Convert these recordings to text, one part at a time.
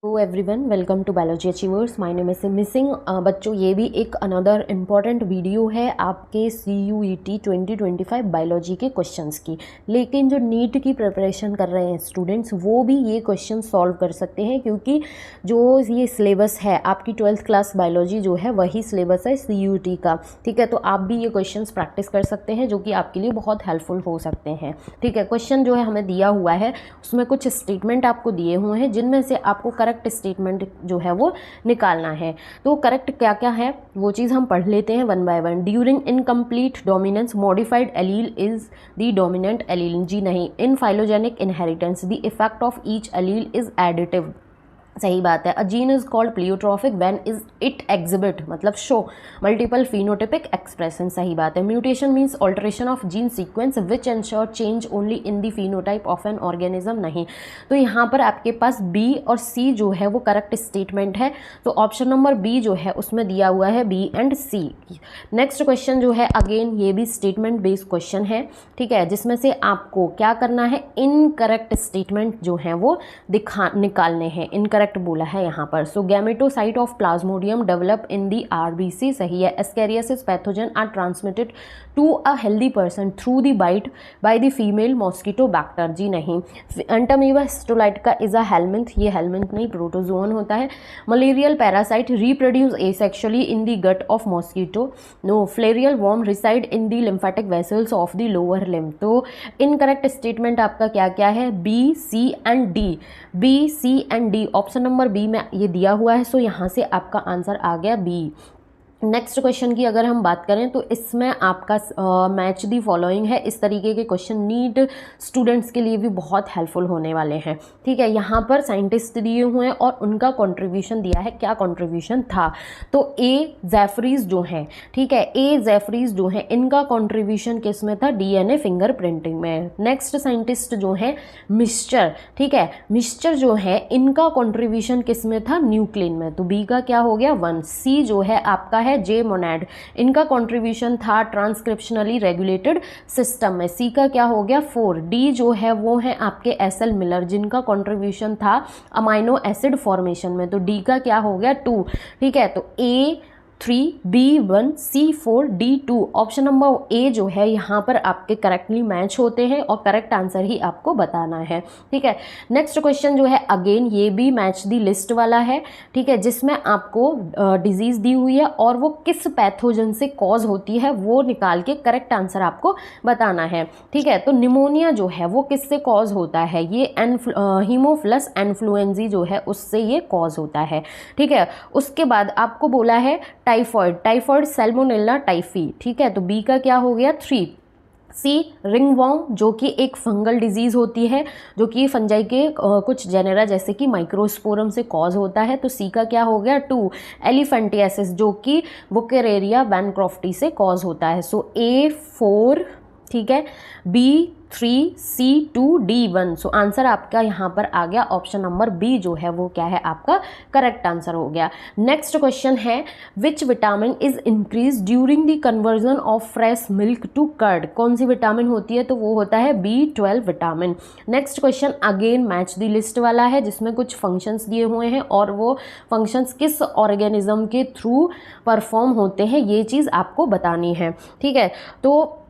Hello everyone, welcome to biology achievers. My name is missing. बच्चों, ये भी एक अनदर इम्पॉर्टेंट वीडियो है आपके CUET 2025 बायोलॉजी के क्वेश्चंस की। लेकिन जो नीट की प्रिपरेशन कर रहे हैं स्टूडेंट्स, वो भी ये क्वेश्चन सॉल्व कर सकते हैं, क्योंकि जो ये सिलेबस है आपकी 12th क्लास बायोलॉजी जो है वही सिलेबस है CUET का। ठीक है, तो आप भी ये क्वेश्चंस प्रैक्टिस कर सकते हैं, जो कि आपके लिए बहुत हेल्पफुल हो सकते हैं। ठीक है, क्वेश्चन जो है हमें दिया हुआ है, उसमें कुछ स्टेटमेंट आपको दिए हुए हैं, जिनमें से आपको करेक्ट स्टेटमेंट जो है वो निकालना है। तो करेक्ट क्या क्या है वो चीज़ हम पढ़ लेते हैं one by one. During incomplete dominance modified allele is the dominant allele. जी नहीं। In phylogenic inheritance the effect of each allele is additive. सही बात है। A gene is called pleiotropic when is it exhibit, मतलब show multiple phenotypic expression. सही बात है। Mutation means alteration of gene sequence which ensure change only in the phenotype of an organism. नहीं। तो यहाँ पर आपके पास बी और सी जो है वो करेक्ट स्टेटमेंट है। तो ऑप्शन नंबर बी जो है उसमें दिया हुआ है B and C. Next question जो है, अगेन ये भी स्टेटमेंट बेस्ड क्वेश्चन है। ठीक है, जिसमें से आपको क्या करना है, इनकरेक्ट स्टेटमेंट जो है वो निकालने हैं। इनकरेक्ट बोला है यहाँ पर। So gametocyte of Plasmodium develop in the RBC। सही है। Ascariasis pathogen are transmitted to a healthy person through the bite by the female mosquito vector. जी नहीं। Entamoeba histolytica is a helminth. ये हेलमिंथ नहीं, प्रोटोजोन होता है। Malarial parasite reproduce asexually in the gut of mosquito. No. Filarial worm reside in the lymphatic vessels of the lower limb. तो incorrect statement आपका क्या क्या है, B, C and D. B, C and D, option number B में ये दिया हुआ है। सो यहाँ से आपका आंसर आ गया बी। नेक्स्ट क्वेश्चन की अगर हम बात करें तो इसमें आपका मैच दी फॉलोइंग है। इस तरीके के क्वेश्चन नीट स्टूडेंट्स के लिए भी बहुत हेल्पफुल होने वाले हैं। ठीक है, यहाँ पर साइंटिस्ट दिए हुए हैं और उनका कंट्रीब्यूशन दिया है। क्या कंट्रीब्यूशन था, तो ए जेफरीज जो हैं, ठीक है, ए जेफरीज जो हैं, इनका कंट्रीब्यूशन किस में था, DNA फिंगरप्रिंटिंग में। नेक्स्ट साइंटिस्ट जो है मिस्चर, ठीक है, मिस्चर जो है इनका कंट्रीब्यूशन किस में था, न्यूक्लिन में। तो बी का क्या हो गया 1। सी जो है आपका है जे मोनाड, इनका कंट्रीब्यूशन था ट्रांसक्रिप्शनली रेगुलेटेड सिस्टम में। सी का क्या हो गया 4। डी जो है वो है आपके SL मिलर, जिनका कंट्रीब्यूशन था अमाइनो एसिड फॉर्मेशन में। तो डी का क्या हो गया 2। ठीक है, तो A 3, B 1, C 4, D 2। Option number A जो है यहाँ पर आपके करेक्टली मैच होते हैं और करेक्ट आंसर ही आपको बताना है। ठीक है, नेक्स्ट क्वेश्चन जो है, अगेन ये भी मैच दी लिस्ट वाला है। ठीक है, जिसमें आपको डिजीज दी हुई है और वो किस पैथोजन से कॉज होती है वो निकाल के करेक्ट आंसर आपको बताना है। ठीक है, तो निमोनिया जो है वो किससे कॉज होता है, ये हीमोफिलस इन्फ्लुएंजी जो है उससे ये कॉज होता है। ठीक है, उसके बाद आपको बोला है टाइफॉइड सैल्मोनेला टाइफी। ठीक है, तो बी का क्या हो गया 3। सी रिंगवॉर्म, जो कि एक फंगल डिजीज होती है, जो कि फंजाई के कुछ जेनेरा जैसे कि माइक्रोस्पोरम से कॉज होता है। तो सी का क्या हो गया 2। एलिफेंटियासिस, जो कि वुकेरेरिया बैनक्रॉफ्टी से कॉज होता है। सो A 4, ठीक है, B 3, C 2, D 1। So answer आपका यहाँ पर आ गया ऑप्शन नंबर बी जो है वो क्या है आपका करेक्ट आंसर हो गया। नेक्स्ट क्वेश्चन है, which vitamin is increase during the conversion of fresh milk to curd. कौन सी विटामिन होती है, तो वो होता है B12 vitamin. Next question again match the list वाला है, जिसमें कुछ फंक्शंस दिए हुए हैं और वो फंक्शंस किस ऑर्गेनिज्म के थ्रू परफॉर्म होते हैं, ये चीज़ आपको बतानी है। ठीक है, तो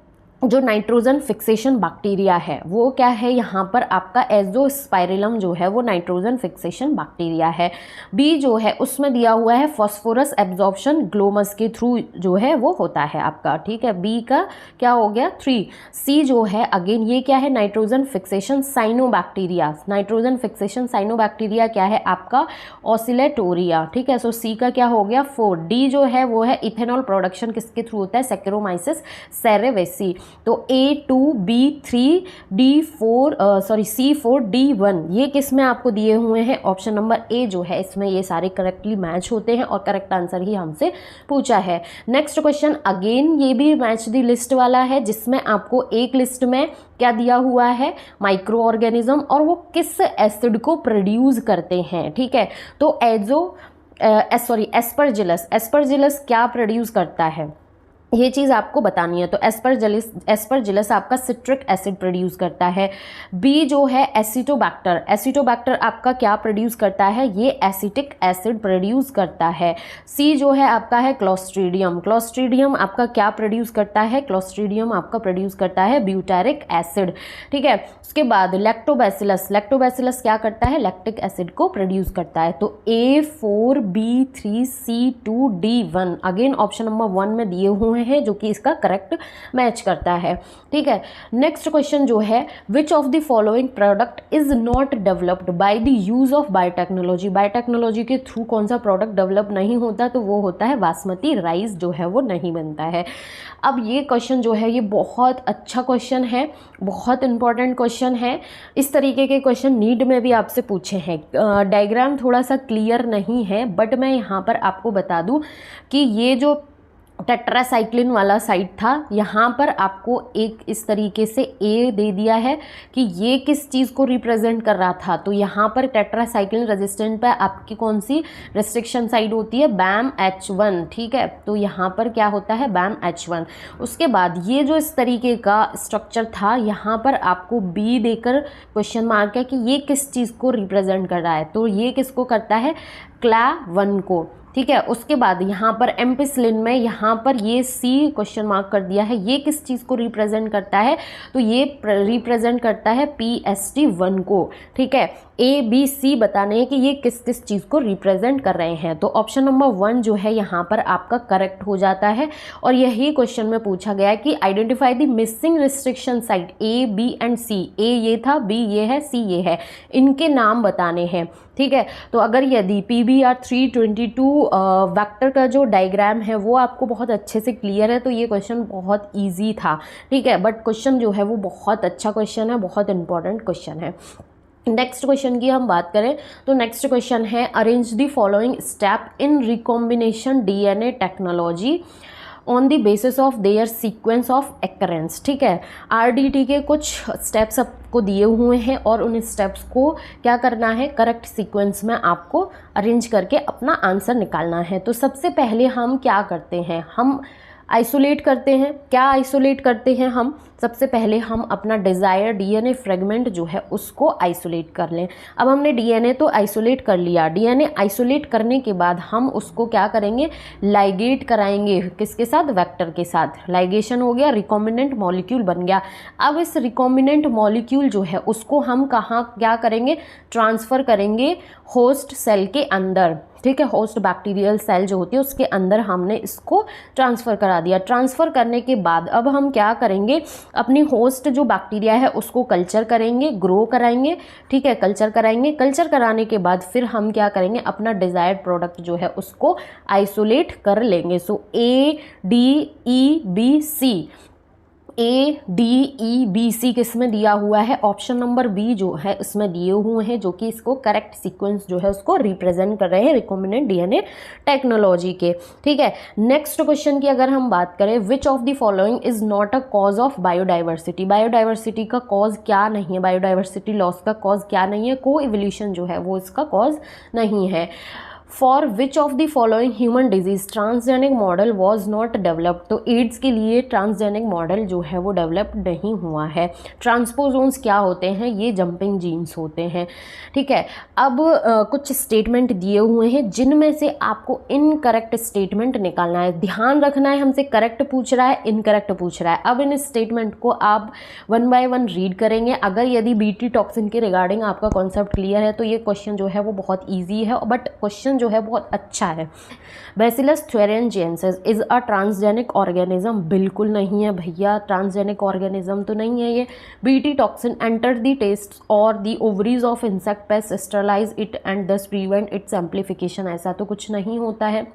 जो नाइट्रोजन फिक्सेशन बैक्टीरिया है वो क्या है, यहाँ पर आपका एजोस्पाइरिलम जो है वो नाइट्रोजन फिक्सेशन बैक्टीरिया है। बी जो है उसमें दिया हुआ है फॉस्फोरस एब्जॉर्प्शन ग्लोमस के थ्रू जो है वो होता है आपका। ठीक है, बी का क्या हो गया 3। सी जो है अगेन ये क्या है, nitrogen fixation cyanobacteria. Nitrogen fixation cyanobacteria क्या है आपका, ऑसिलेटोरिया। ठीक है, सो सी का क्या हो गया 4। डी जो है वो है इथेनॉल प्रोडक्शन किसके थ्रू होता है, सैकेरोमाइसिस सेरेवेसी। तो A2, B3, C4, D1 ये किस में आपको दिए हुए हैं, ऑप्शन नंबर ए जो है इसमें ये सारे करेक्टली मैच होते हैं और करेक्ट आंसर ही हमसे पूछा है। नेक्स्ट क्वेश्चन अगेन ये भी मैच दी लिस्ट वाला है, जिसमें आपको एक लिस्ट में क्या दिया हुआ है, माइक्रो ऑर्गेनिज्म, और वो किस एसिड को प्रोड्यूस करते हैं। ठीक है, तो एस्परजिलस क्या प्रोड्यूस करता है, ये चीज़ आपको बतानी है। तो एस्परजिलस आपका सिट्रिक एसिड प्रोड्यूस करता है। बी जो है एसिटोबैक्टर, एसिटोबैक्टर आपका क्या प्रोड्यूस करता है, ये एसिटिक एसिड प्रोड्यूस करता है। सी जो है आपका है क्लोस्ट्रीडियम, क्लोस्ट्रीडियम आपका क्या प्रोड्यूस करता है, क्लोस्ट्रीडियम आपका प्रोड्यूस करता है ब्यूटारिक एसिड, ठीक है। उसके बाद लैक्टोबैसिलस, लैक्टोबैसिलस क्या करता है, लैक्टिक एसिड को प्रोड्यूस करता है। तो A4B3C2D1 अगेन ऑप्शन नंबर 1 में दिए हुए हैं जो कि इसका करेक्ट मैच करता है, ठीक है। नेक्स्ट क्वेश्चन जो है, which of the following product is not developed by the use of biotechnology, biotechnology के थ्रू कौन सा प्रोडक्ट डेवलप नहीं होता, तो वो होता है बासमती राइस जो है वो नहीं बनता है। अब ये क्वेश्चन जो है ये बहुत अच्छा क्वेश्चन है, बहुत इंपॉर्टेंट क्वेश्चन है। इस तरीके के क्वेश्चन नीट में भी आपसे पूछे हैं। डायग्राम थोड़ा सा क्लियर नहीं है, बट मैं यहाँ पर आपको बता दूँ कि ये जो टेट्रासाइक्लिन वाला साइड था, यहाँ पर आपको एक इस तरीके से ए दे दिया है कि ये किस चीज़ को रिप्रेजेंट कर रहा था। तो यहाँ पर टेट्रासाइक्लिन रेजिस्टेंट पे आपकी कौन सी रेस्ट्रिक्शन साइड होती है, बैम H1, ठीक है। तो यहाँ पर क्या होता है, बैम H1। उसके बाद ये जो इस तरीके का स्ट्रक्चर था, यहाँ पर आपको बी देकर क्वेश्चन मार्क है कि ये किस चीज़ को रिप्रेजेंट कर रहा है। तो ये किसको करता है, क्ला1 को, ठीक है। उसके बाद यहाँ पर एम्पिसिलिन में यहाँ पर ये सी क्वेश्चन मार्क कर दिया है, ये किस चीज़ को रिप्रेजेंट करता है, तो ये रिप्रेजेंट करता है PST1 को, ठीक है। ABC बताने हैं कि ये किस किस चीज़ को रिप्रेजेंट कर रहे हैं। तो ऑप्शन नंबर 1 जो है यहाँ पर आपका करेक्ट हो जाता है। और यही क्वेश्चन में पूछा गया है कि identify the missing restriction site A, B and C। A ये था, B ये है, C ये है, इनके नाम बताने हैं, ठीक है। तो अगर यदि PBr322 वेक्टर का जो डायग्राम है वो आपको बहुत अच्छे से क्लियर है तो ये क्वेश्चन बहुत इजी था, ठीक है। बट क्वेश्चन जो है वो बहुत अच्छा क्वेश्चन है, बहुत इंपॉर्टेंट क्वेश्चन है। नेक्स्ट क्वेश्चन की हम बात करें तो नेक्स्ट क्वेश्चन है, arrange the following step in recombination DNA technology on the basis of their sequence of occurrence, ठीक है। RDT के कुछ स्टेप्स आपको दिए हुए हैं और उन स्टेप्स को क्या करना है, करेक्ट सीक्वेंस में आपको अरेंज करके अपना आंसर निकालना है। तो सबसे पहले हम क्या करते हैं, हम आइसोलेट करते हैं। क्या आइसोलेट करते हैं हम, सबसे पहले हम अपना डिज़ायर DNA फ्रेगमेंट जो है उसको आइसोलेट कर लें। अब हमने DNA तो आइसोलेट कर लिया, DNA आइसोलेट करने के बाद हम उसको क्या करेंगे, लाइगेट कराएंगे, किसके साथ, वेक्टर के साथ। लाइगेशन हो गया, रिकॉम्बिनेंट मॉलिक्यूल बन गया। अब इस रिकॉम्बिनेंट मॉलिक्यूल जो है उसको हम कहाँ क्या करेंगे, ट्रांसफ़र करेंगे होस्ट सेल के अंदर, ठीक है। होस्ट बैक्टीरियल सेल जो होती है उसके अंदर हमने इसको ट्रांसफ़र करा दिया। ट्रांसफ़र करने के बाद अब हम क्या करेंगे, अपनी होस्ट जो बैक्टीरिया है उसको कल्चर करेंगे, ग्रो कराएंगे, ठीक है, कल्चर कराएंगे। कल्चर कराने के बाद फिर हम क्या करेंगे, अपना डिज़ायर्ड प्रोडक्ट जो है उसको आइसोलेट कर लेंगे। सो ADEBC, ADEBC किस में दिया हुआ है, ऑप्शन नंबर बी जो है इसमें दिए हुए हैं, जो कि इसको करेक्ट सीक्वेंस जो है उसको रिप्रेजेंट कर रहे हैं रिकॉम्बिनेंट DNA टेक्नोलॉजी के, ठीक है। नेक्स्ट क्वेश्चन की अगर हम बात करें, विच of the following is not a cause of biodiversity, biodiversity का कॉज क्या नहीं है, बायोडाइवर्सिटी लॉस का कॉज क्या नहीं है, को इवोल्यूशन जो है वो इसका कॉज नहीं है। For which of the following human disease transgenic model was not developed, तो एड्स के लिए ट्रांसजेनिक मॉडल जो है वो डेवलप नहीं हुआ है। ट्रांसपोजोन्स क्या होते हैं, ये जंपिंग जीन्स होते हैं, ठीक है। अब कुछ स्टेटमेंट दिए हुए हैं जिनमें से आपको इनकरेक्ट स्टेटमेंट निकालना है। ध्यान रखना है, हमसे करेक्ट पूछ रहा है, इनकरेक्ट पूछ रहा है। अब इन स्टेटमेंट को आप 1 बाय 1 रीड करेंगे। अगर यदि BT टॉक्सिन के रिगार्डिंग आपका कॉन्सेप्ट क्लियर है तो ये क्वेश्चन जो है वो बहुत ईजी है, बट क्वेश्चन जो है बहुत अच्छा है। Bacillus thuringiensis is a transgenic organism, बिल्कुल नहीं है भैया, ट्रांसजेनिक ऑर्गेनिज्म तो नहीं है ये। BT toxin enter the test और the ovaries of insect pest, sterilize it and thus prevent its amplification, ऐसा तो कुछ नहीं होता है,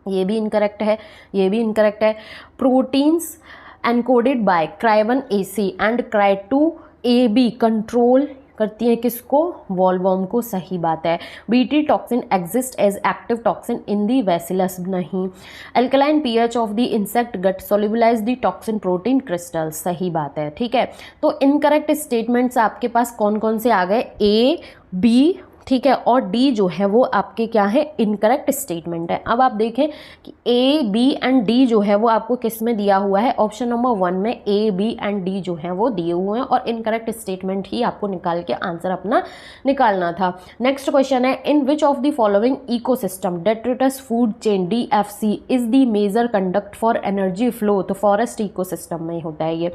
ये भी इनकरेक्ट है, ये भी इनकरेक्ट है। Proteins encoded by Cry1AC and Cry2AB control करती हैं किसको, वॉलवॉर्म को, सही बात है। BT toxin exist as active toxin in the Bacillus, नहीं। Alkaline pH of the insect gut solubilize the toxin protein crystal, सही बात है, ठीक है। तो इनकरेक्ट स्टेटमेंट्स आपके पास कौन कौन से आ गए, A, B, ठीक है, और डी जो है वो आपके क्या है, इनकरेक्ट स्टेटमेंट है। अब आप देखें कि ए बी एंड डी जो है वो आपको किस में दिया हुआ है, ऑप्शन नंबर 1 में ए बी एंड डी जो है वो दिए हुए हैं और इनकरेक्ट स्टेटमेंट ही आपको निकाल के आंसर अपना निकालना था। नेक्स्ट क्वेश्चन है, in which of the following ecosystem detritus food chain DFC is the major conduct for energy flow, तो फॉरेस्ट इकोसिस्टम में होता है ये।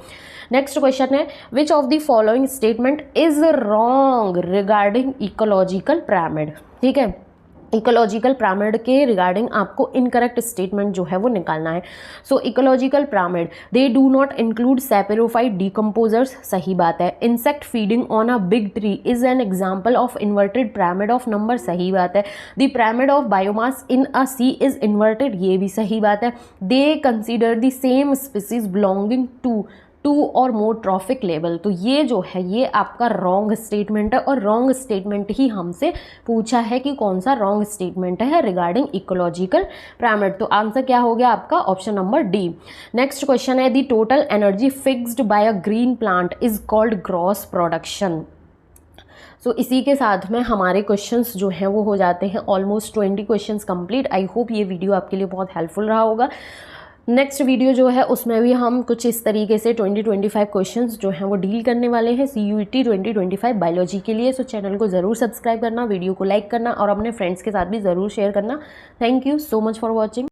नेक्स्ट क्वेश्चन है, which of the following statement is wrong regarding ecological pyramid. ठीक है, ecological pyramid के regarding आपको इनकरेक्ट स्टेटमेंट जो है वो निकालना है। So ecological pyramid, they do not include saprophyte decomposers, सही बात है। Insect feeding on a big tree is an example of inverted pyramid of number, सही बात है। The pyramid of biomass in a sea is inverted, ये भी सही बात है। They consider the same species belonging to और मोर ट्रॉफिक लेवल, तो ये जो है ये आपका रॉन्ग स्टेटमेंट है और रॉन्ग स्टेटमेंट ही हमसे पूछा है कि कौन सा रॉन्ग स्टेटमेंट है रिगार्डिंग इकोलॉजिकल पिरामिड, तो आंसर क्या हो गया आपका option number D. Next question है, the total energy fixed by a green plant is called gross production. So इसी के साथ में हमारे क्वेश्चंस जो हैं वो हो जाते हैं almost 20 questions complete. I hope ये वीडियो आपके लिए बहुत हेल्पफुल रहा होगा। नेक्स्ट वीडियो जो है उसमें भी हम कुछ इस तरीके से 20-25 क्वेश्चंस जो हैं वो डील करने वाले हैं CUET 2025 बायोलॉजी के लिए। सो चैनल को ज़रूर सब्सक्राइब करना, वीडियो को लाइक करना और अपने फ्रेंड्स के साथ भी ज़रूर शेयर करना। Thank you so much for watching.